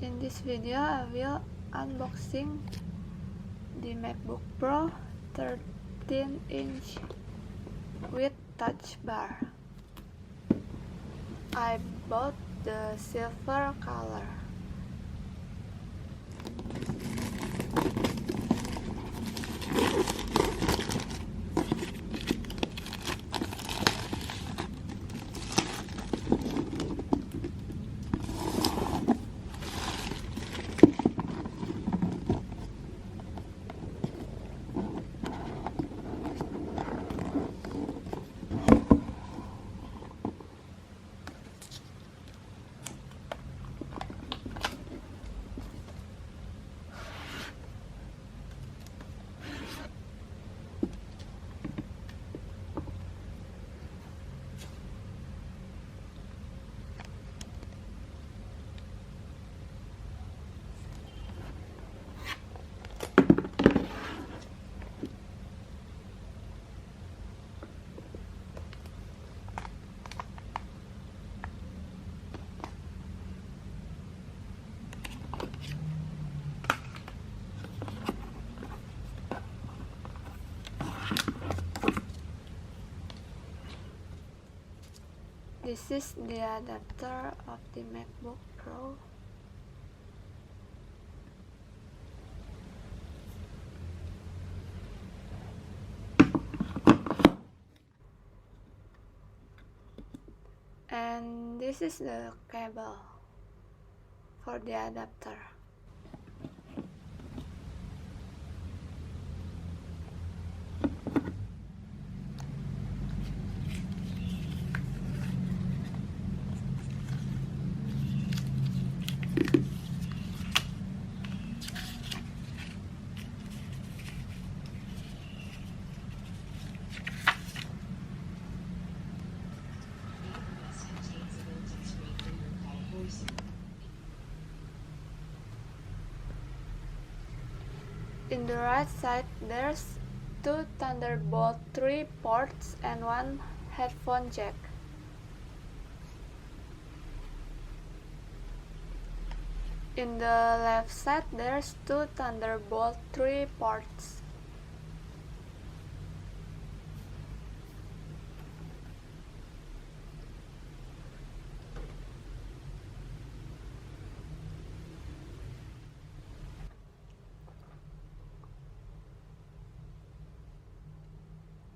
In this video, I will unboxing the Macbook Pro 13-inch with touch bar. I bought the silver color. This is the adapter of the Macbook Pro. And this is the cable for the adapter. In the right side, there's two Thunderbolt 3 ports and one headphone jack. In the left side, there's two Thunderbolt 3 ports.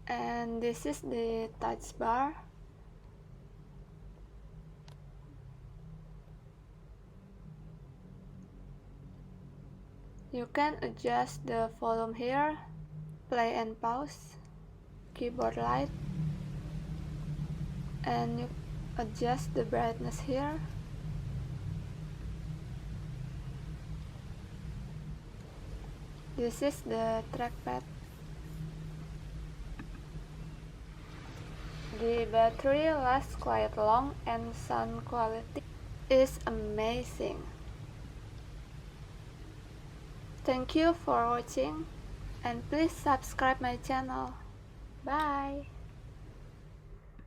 And this is the touch bar. You can adjust the volume here, play and pause, keyboard light, and you adjust the brightness here. This is the trackpad. The battery lasts quite long and sound quality is amazing. Thank you for watching and please subscribe my channel. Bye.